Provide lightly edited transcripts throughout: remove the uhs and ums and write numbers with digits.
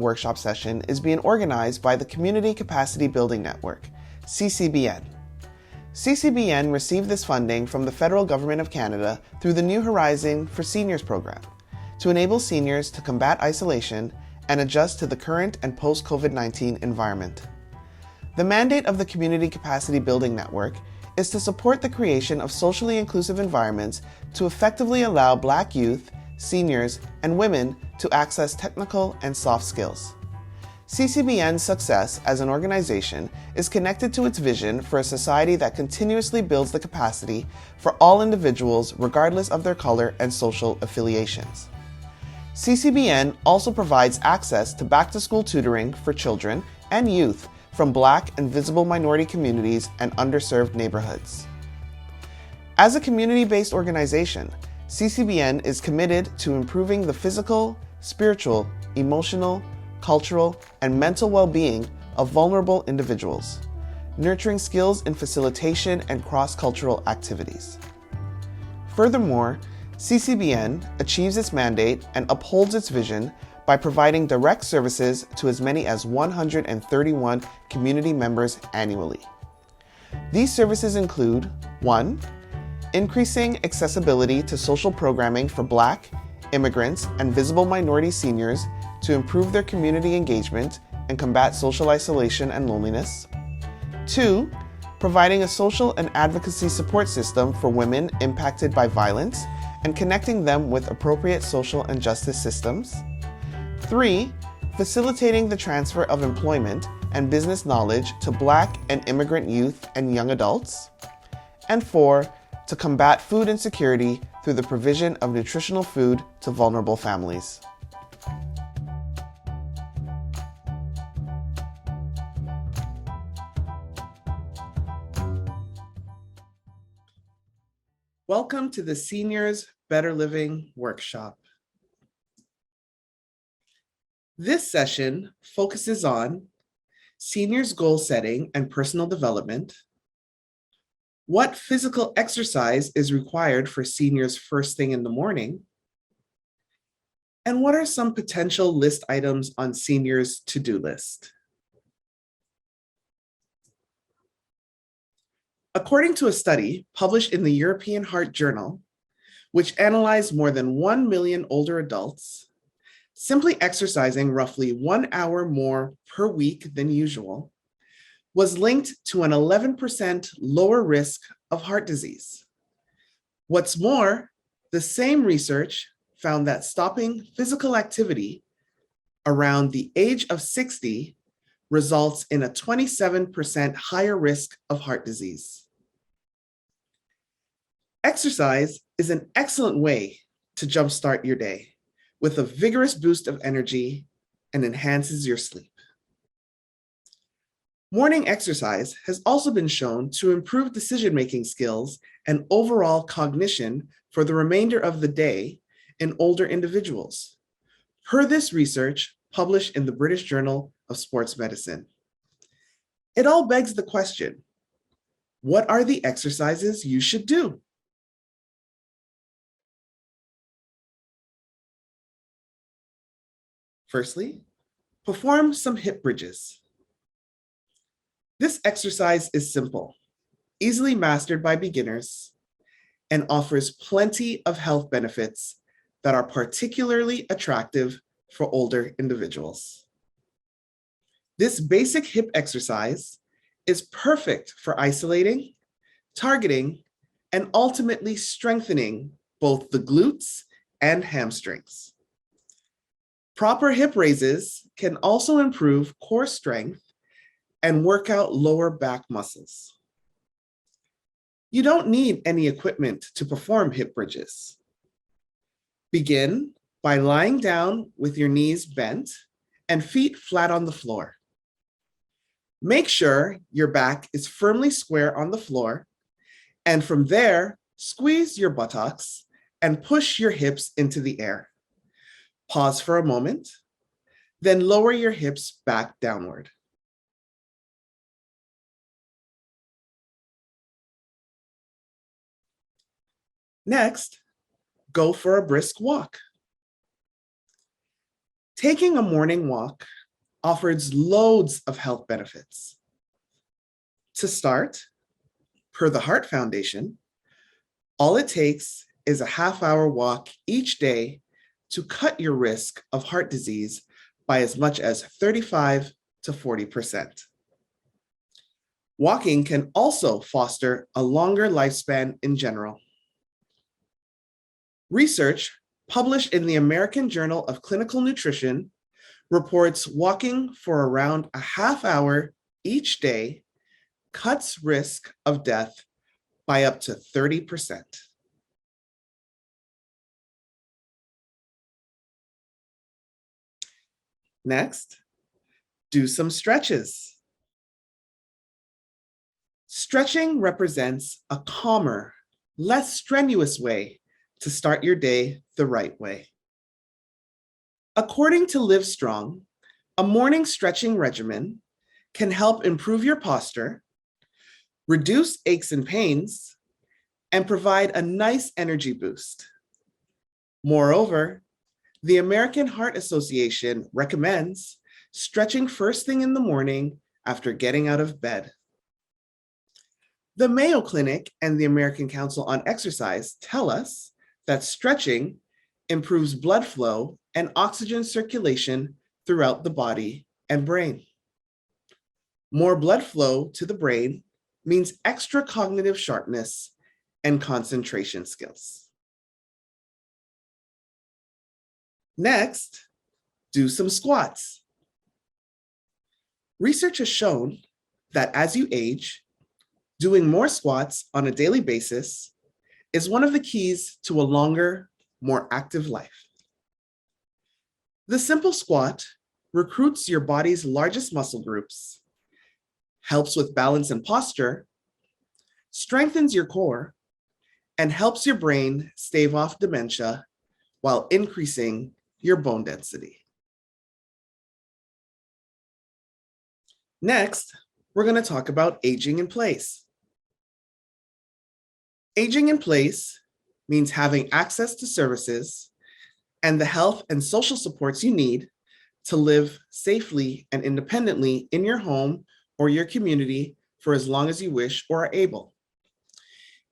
workshop session is being organized by the Community Capacity Building Network, CCBN. CCBN received this funding from the Federal Government of Canada through the New Horizon for Seniors program to enable seniors to combat isolation and adjust to the current and post-COVID-19 environment. The mandate of the Community Capacity Building Network is to support the creation of socially inclusive environments to effectively allow Black youth, seniors, and women to access technical and soft skills. CCBN's success as an organization is connected to its vision for a society that continuously builds the capacity for all individuals regardless of their color and social affiliations. CCBN also provides access to back-to-school tutoring for children and youth from Black and visible minority communities and underserved neighborhoods. As a community-based organization, CCBN is committed to improving the physical, spiritual, emotional, cultural, and mental well-being of vulnerable individuals, nurturing skills in facilitation and cross-cultural activities. Furthermore, CCBN achieves its mandate and upholds its vision by providing direct services to as many as 131 community members annually. These services include 1. Increasing accessibility to social programming for Black, immigrants, and visible minority seniors to improve their community engagement and combat social isolation and loneliness. 2. Providing a social and advocacy support system for women impacted by violence and connecting them with appropriate social and justice systems. 3. Facilitating the transfer of employment and business knowledge to Black and immigrant youth and young adults. And 4. To combat food insecurity through the provision of nutritional food to vulnerable families. Welcome to the Seniors Better Living Workshop. This session focuses on seniors' goal setting and personal development, what physical exercise is required for seniors first thing in the morning, and what are some potential list items on seniors' to-do list? According to a study published in the European Heart Journal, which analyzed more than 1 million older adults, simply exercising roughly 1 hour more per week than usual was linked to an 11% lower risk of heart disease. What's more, the same research found that stopping physical activity around the age of 60 results in a 27% higher risk of heart disease. Exercise is an excellent way to jumpstart your day with a vigorous boost of energy and enhances your sleep. Morning exercise has also been shown to improve decision-making skills and overall cognition for the remainder of the day in older individuals, per this research published in the British Journal of Sports Medicine. It all begs the question, what are the exercises you should do? Firstly, perform some hip bridges. This exercise is simple, easily mastered by beginners, and offers plenty of health benefits that are particularly attractive for older individuals. This basic hip exercise is perfect for isolating, targeting, and ultimately strengthening both the glutes and hamstrings. Proper hip raises can also improve core strength and work out lower back muscles. You don't need any equipment to perform hip bridges. Begin by lying down with your knees bent and feet flat on the floor. Make sure your back is firmly square on the floor, and from there, squeeze your buttocks and push your hips into the air. Pause for a moment, then lower your hips back downward. Next, go for a brisk walk. Taking a morning walk offers loads of health benefits. To start, per the Heart Foundation, all it takes is a half-hour walk each day to cut your risk of heart disease by as much as 35 to 40%. Walking can also foster a longer lifespan in general. Research published in the American Journal of Clinical Nutrition reports walking for around a half hour each day cuts risk of death by up to 30%. Next, do some stretches. Stretching represents a calmer, less strenuous way to start your day the right way. According to Livestrong, a morning stretching regimen can help improve your posture, reduce aches and pains, and provide a nice energy boost. Moreover, the American Heart Association recommends stretching first thing in the morning after getting out of bed. The Mayo Clinic and the American Council on Exercise tell us that stretching improves blood flow and oxygen circulation throughout the body and brain. More blood flow to the brain means extra cognitive sharpness and concentration skills. Next, do some squats. Research has shown that as you age, doing more squats on a daily basis is one of the keys to a longer, more active life. The simple squat recruits your body's largest muscle groups, helps with balance and posture, strengthens your core, and helps your brain stave off dementia while increasing your bone density. Next, we're going to talk about aging in place. Aging in place means having access to services and the health and social supports you need to live safely and independently in your home or your community for as long as you wish or are able.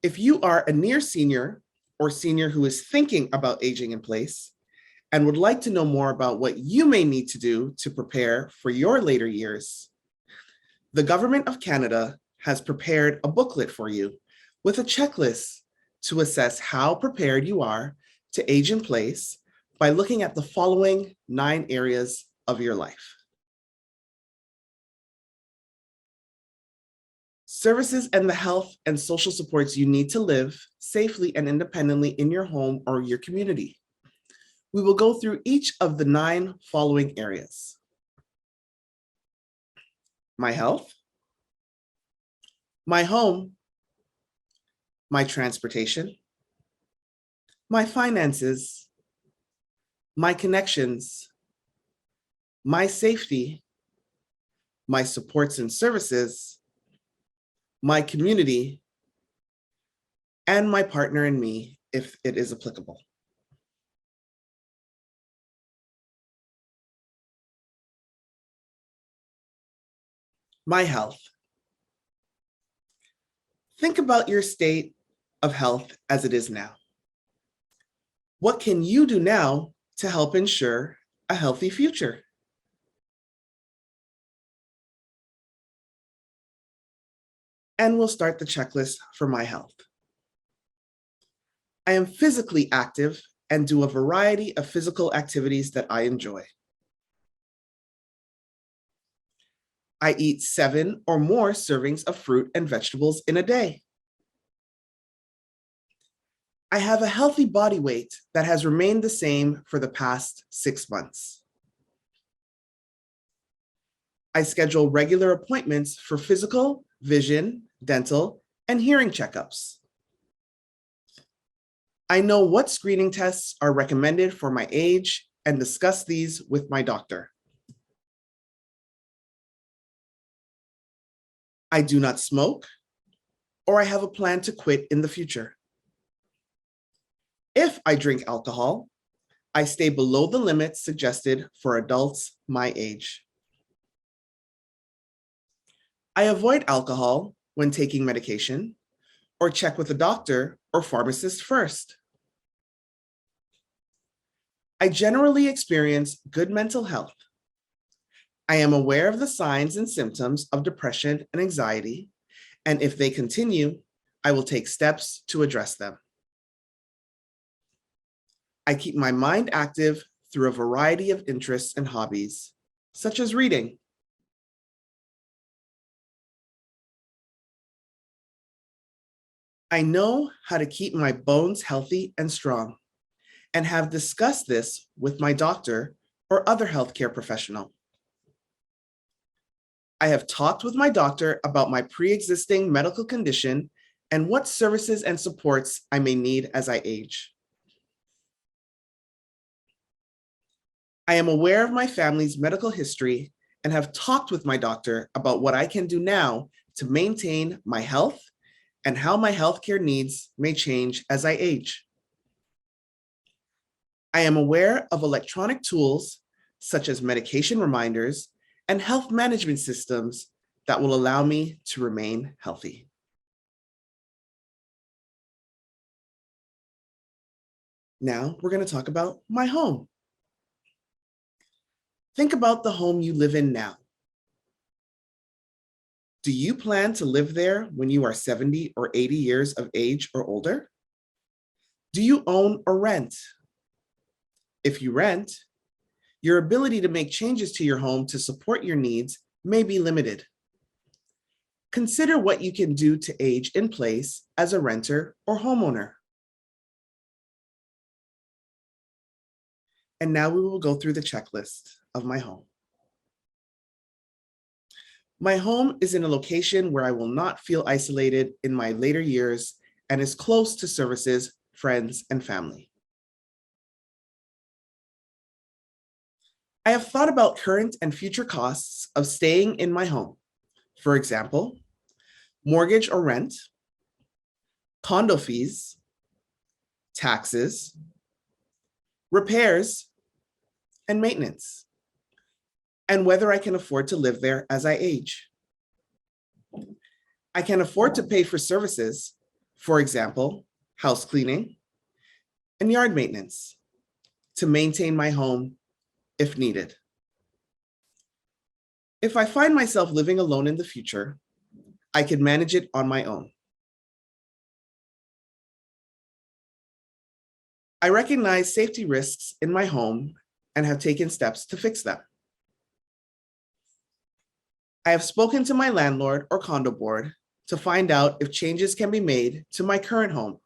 If you are a near senior or senior who is thinking about aging in place and would like to know more about what you may need to do to prepare for your later years, the Government of Canada has prepared a booklet for you with a checklist to assess how prepared you are to age in place by looking at the following 9 areas of your life. Services and the health and social supports you need to live safely and independently in your home or your community. We will go through each of the 9 following areas. My health, my home, my transportation, my finances, my connections, my safety, my supports and services, my community, and my partner and me, if it is applicable. My health. Think about your state of health as it is now. What can you do now to help ensure a healthy future? And we'll start the checklist for my health. I am physically active and do a variety of physical activities that I enjoy. I eat 7 or more servings of fruit and vegetables in a day. I have a healthy body weight that has remained the same for the past 6 months. I schedule regular appointments for physical, vision, dental, and hearing checkups. I know what screening tests are recommended for my age and discuss these with my doctor. I do not smoke, or I have a plan to quit in the future. If I drink alcohol, I stay below the limits suggested for adults my age. I avoid alcohol when taking medication or check with a doctor or pharmacist first. I generally experience good mental health. I am aware of the signs and symptoms of depression and anxiety, and if they continue, I will take steps to address them. I keep my mind active through a variety of interests and hobbies, such as reading. I know how to keep my bones healthy and strong, and have discussed this with my doctor or other healthcare professional. I have talked with my doctor about my pre-existing medical condition and what services and supports I may need as I age. I am aware of my family's medical history and have talked with my doctor about what I can do now to maintain my health and how my healthcare needs may change as I age. I am aware of electronic tools such as medication reminders and health management systems that will allow me to remain healthy. Now we're going to talk about my home. Think about the home you live in now. Do you plan to live there when you are 70 or 80 years of age or older? Do you own or rent? If you rent, your ability to make changes to your home to support your needs may be limited. Consider what you can do to age in place as a renter or homeowner. And now we will go through the checklist of my home. My home is in a location where I will not feel isolated in my later years and is close to services, friends, and family. I have thought about current and future costs of staying in my home. For example, mortgage or rent, condo fees, taxes, repairs, and maintenance, and whether I can afford to live there as I age. I can afford to pay for services, for example, house cleaning and yard maintenance, to maintain my home if needed. If I find myself living alone in the future, I can manage it on my own. I recognize safety risks in my home and have taken steps to fix them. I have spoken to my landlord or condo board to find out if changes can be made to my current home.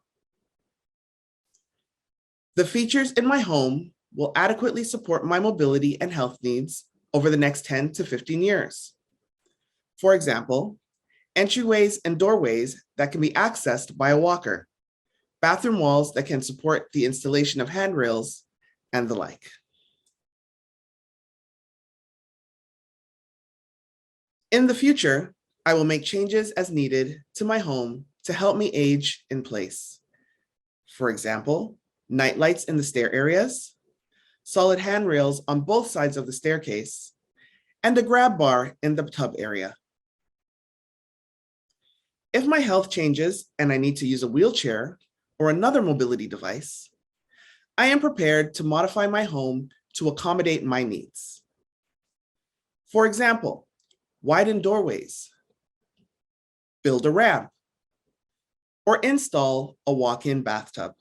The features in my home will adequately support my mobility and health needs over the next 10 to 15 years. For example, entryways and doorways that can be accessed by a walker, bathroom walls that can support the installation of handrails, and the like. In the future, I will make changes as needed to my home to help me age in place. For example, night lights in the stair areas, solid handrails on both sides of the staircase, and a grab bar in the tub area. If my health changes and I need to use a wheelchair or another mobility device, I am prepared to modify my home to accommodate my needs. For example, widen doorways, build a ramp, or install a walk-in bathtub.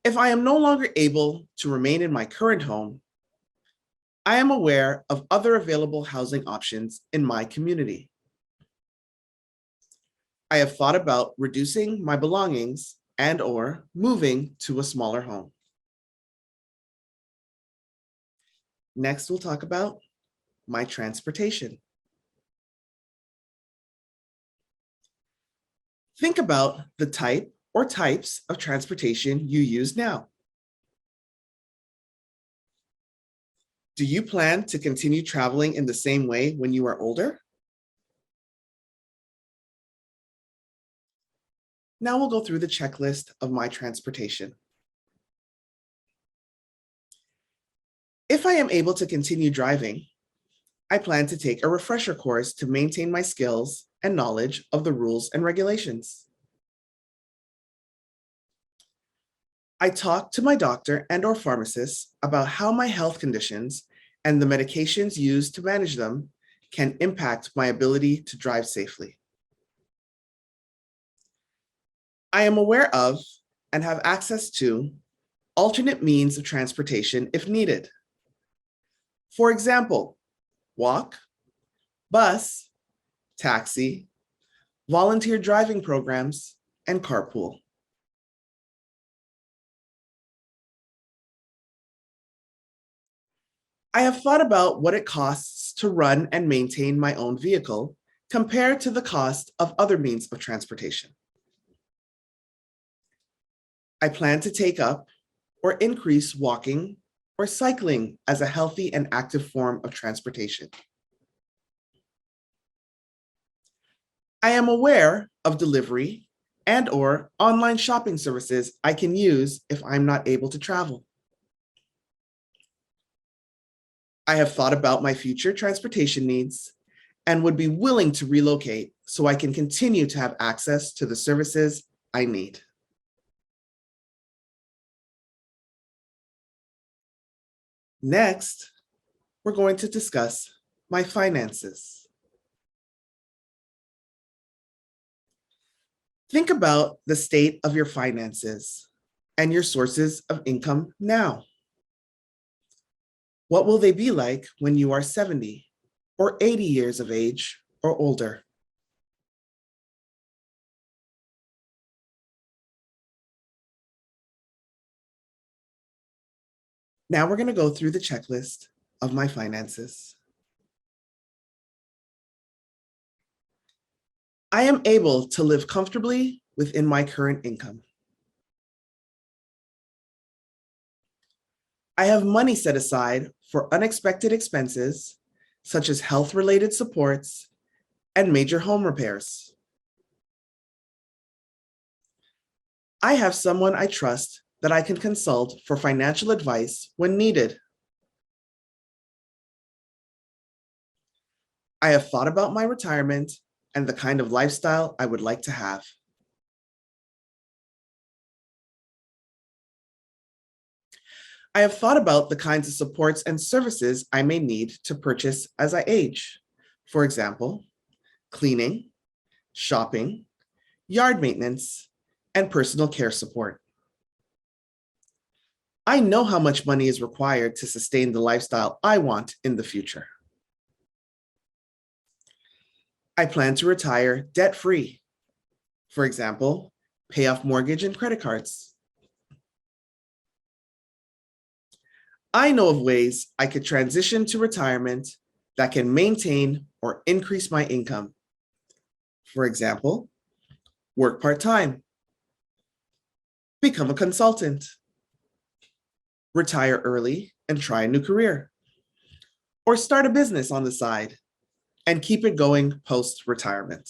If I am no longer able to remain in my current home, I am aware of other available housing options in my community. I have thought about reducing my belongings and/or moving to a smaller home. Next, we'll talk about my transportation. Think about the type or types of transportation you use now. Do you plan to continue traveling in the same way when you are older? Now we'll go through the checklist of my transportation. If I am able to continue driving, I plan to take a refresher course to maintain my skills and knowledge of the rules and regulations. I talk to my doctor and/or pharmacist about how my health conditions and the medications used to manage them can impact my ability to drive safely. I am aware of and have access to alternate means of transportation if needed. For example, walk, bus, taxi, volunteer driving programs, and carpool. I have thought about what it costs to run and maintain my own vehicle compared to the cost of other means of transportation. I plan to take up or increase walking or cycling as a healthy and active form of transportation. I am aware of delivery and/or online shopping services I can use if I'm not able to travel. I have thought about my future transportation needs and would be willing to relocate so I can continue to have access to the services I need. Next, we're going to discuss my finances. Think about the state of your finances and your sources of income now. What will they be like when you are 70 or 80 years of age or older? Now we're going to go through the checklist of my finances. I am able to live comfortably within my current income. I have money set aside for unexpected expenses, such as health-related supports and major home repairs. I have someone I trust that I can consult for financial advice when needed. I have thought about my retirement and the kind of lifestyle I would like to have. I have thought about the kinds of supports and services I may need to purchase as I age. For example, cleaning, shopping, yard maintenance, and personal care support. I know how much money is required to sustain the lifestyle I want in the future. I plan to retire debt-free. For example, pay off mortgage and credit cards. I know of ways I could transition to retirement that can maintain or increase my income. For example, work part-time, become a consultant, retire early and try a new career, or start a business on the side and keep it going post-retirement.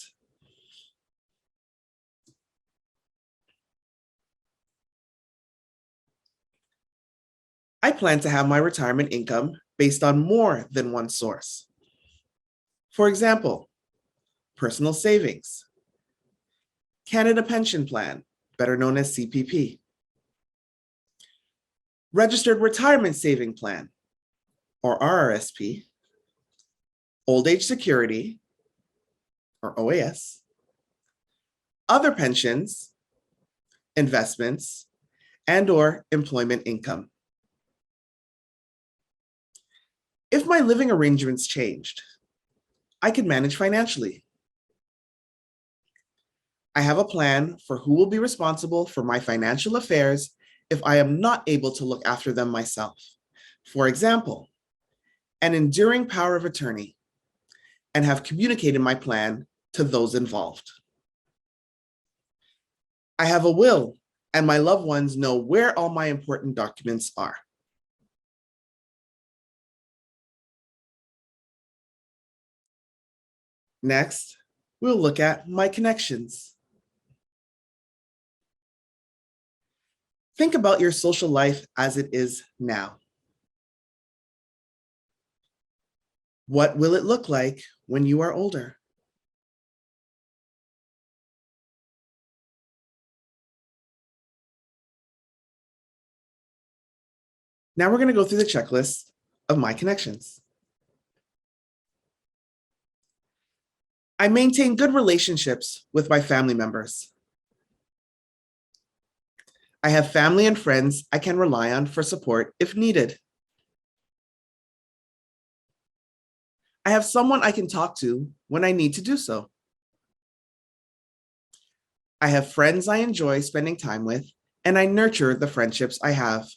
I plan to have my retirement income based on more than one source. For example, personal savings, Canada Pension Plan, better known as CPP, Registered Retirement Saving Plan, or RRSP, Old Age Security, or OAS, other pensions, investments, and/or employment income. If my living arrangements changed, I could manage financially. I have a plan for who will be responsible for my financial affairs if I am not able to look after them myself. For example, an enduring power of attorney, and have communicated my plan to those involved. I have a will, and my loved ones know where all my important documents are. Next, we'll look at my connections. Think about your social life as it is now. What will it look like when you are older? Now we're going to go through the checklist of my connections. I maintain good relationships with my family members. I have family and friends I can rely on for support if needed. I have someone I can talk to when I need to do so. I have friends I enjoy spending time with, and I nurture the friendships I have.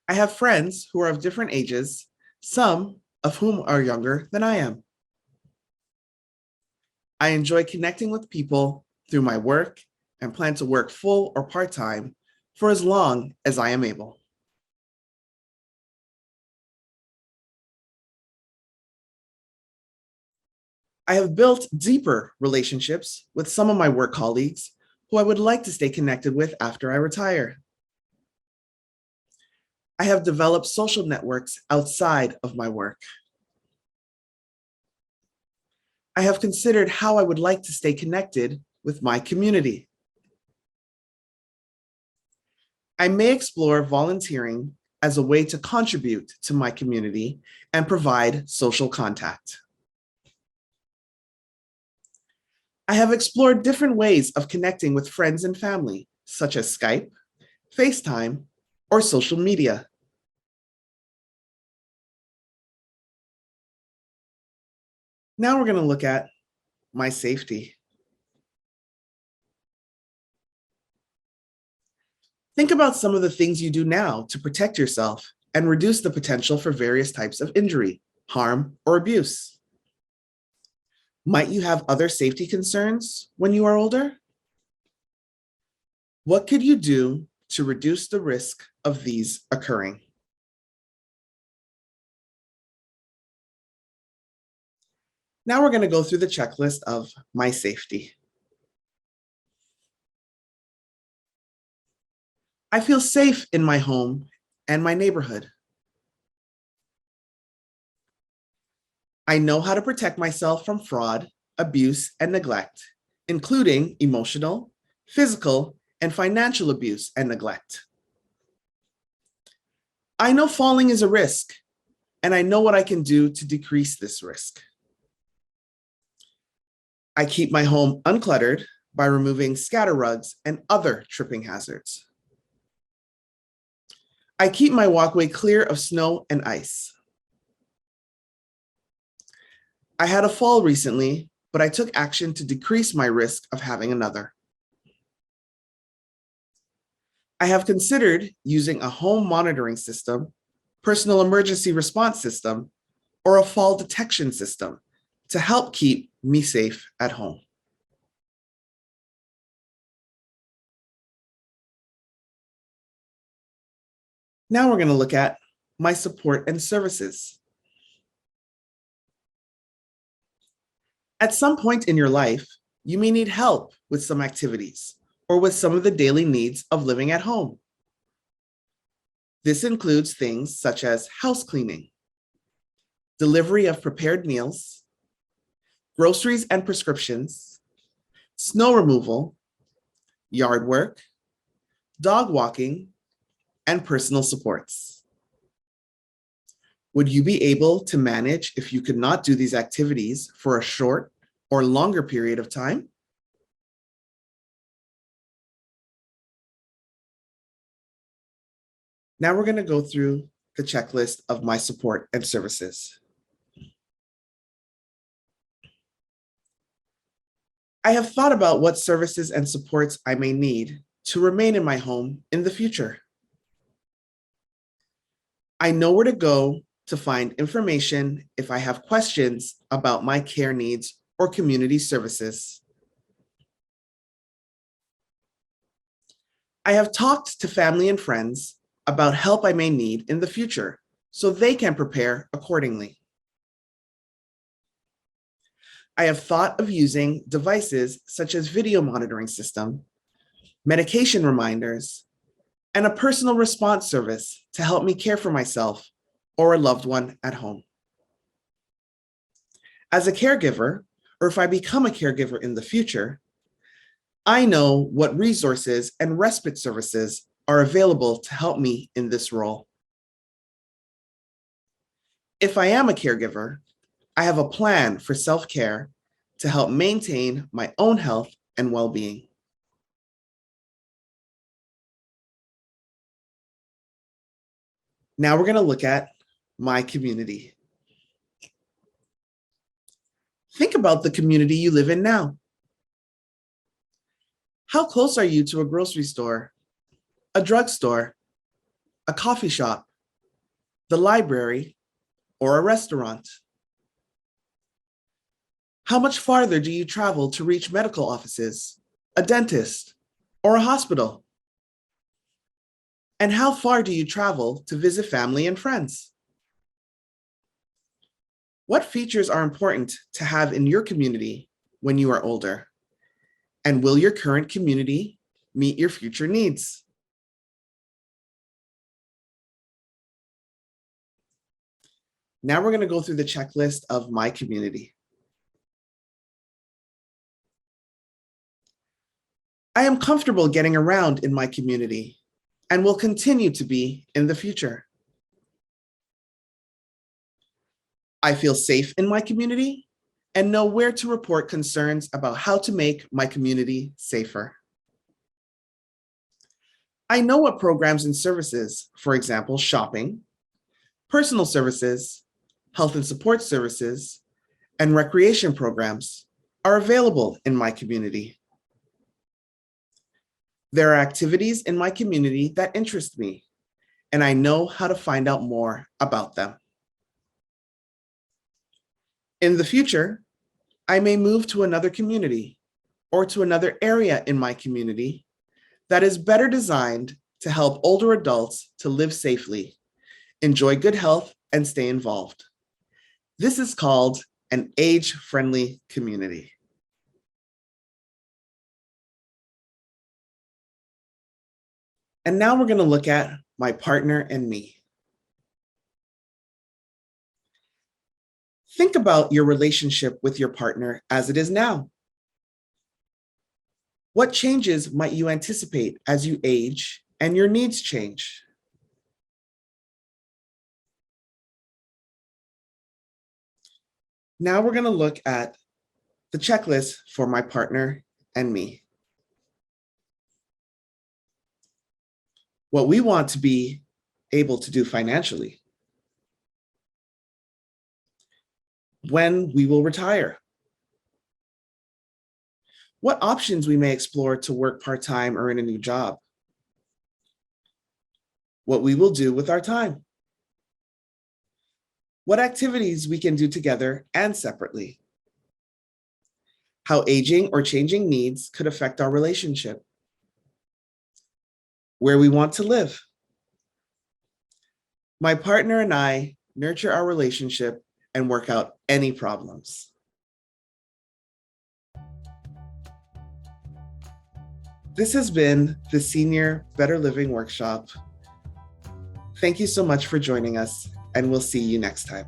I have friends who are of different ages, some of whom are younger than I am. I enjoy connecting with people through my work and plan to work full or part-time for as long as I am able. I have built deeper relationships with some of my work colleagues who I would like to stay connected with after I retire. I have developed social networks outside of my work. I have considered how I would like to stay connected with my community. I may explore volunteering as a way to contribute to my community and provide social contact. I have explored different ways of connecting with friends and family, such as Skype, FaceTime, or social media. Now we're going to look at my safety. Think about some of the things you do now to protect yourself and reduce the potential for various types of injury, harm, or abuse. Might you have other safety concerns when you are older? What could you do to reduce the risk of these occurring? Now we're going to go through the checklist of my safety. I feel safe in my home and my neighborhood. I know how to protect myself from fraud, abuse, and neglect, including emotional, physical, and financial abuse and neglect. I know falling is a risk, and I know what I can do to decrease this risk. I keep my home uncluttered by removing scatter rugs and other tripping hazards. I keep my walkway clear of snow and ice. I had a fall recently, but I took action to decrease my risk of having another. I have considered using a home monitoring system, personal emergency response system, or a fall detection system to help keep me safe at home. Now we're going to look at my support and services. At some point in your life, you may need help with some activities or with some of the daily needs of living at home. This includes things such as house cleaning, delivery of prepared meals, groceries and prescriptions, snow removal, yard work, dog walking, and personal supports. Would you be able to manage if you could not do these activities for a short or longer period of time? Now we're going to go through the checklist of my support and services. I have thought about what services and supports I may need to remain in my home in the future. I know where to go to find information if I have questions about my care needs or community services. I have talked to family and friends about help I may need in the future so they can prepare accordingly. I have thought of using devices such as video monitoring system, medication reminders, and a personal response service to help me care for myself or a loved one at home. As a caregiver, or if I become a caregiver in the future, I know what resources and respite services are available to help me in this role. If I am a caregiver, I have a plan for self-care to help maintain my own health and well-being. Now we're going to look at my community. Think about the community you live in now. How close are you to a grocery store, a drugstore, a coffee shop, the library, or a restaurant? How much farther do you travel to reach medical offices, a dentist, or a hospital? And how far do you travel to visit family and friends? What features are important to have in your community when you are older? And will your current community meet your future needs? Now we're going to go through the checklist of my community. I am comfortable getting around in my community and will continue to be in the future. I feel safe in my community and know where to report concerns about how to make my community safer. I know what programs and services, for example, shopping, personal services, health and support services, and recreation programs are available in my community. There are activities in my community that interest me, and I know how to find out more about them. In the future, I may move to another community or to another area in my community that is better designed to help older adults to live safely, enjoy good health, and stay involved. This is called an age-friendly community. And now we're going to look at my partner and me. Think about your relationship with your partner as it is now. What changes might you anticipate as you age and your needs change? Now we're going to look at the checklist for my partner and me. What we want to be able to do financially, when we will retire, what options we may explore to work part-time or in a new job, what we will do with our time, what activities we can do together and separately, how aging or changing needs could affect our relationship, where we want to live. My partner and I nurture our relationship and work out any problems. This has been the Senior Better Living Workshop. Thank you so much for joining us, and we'll see you next time.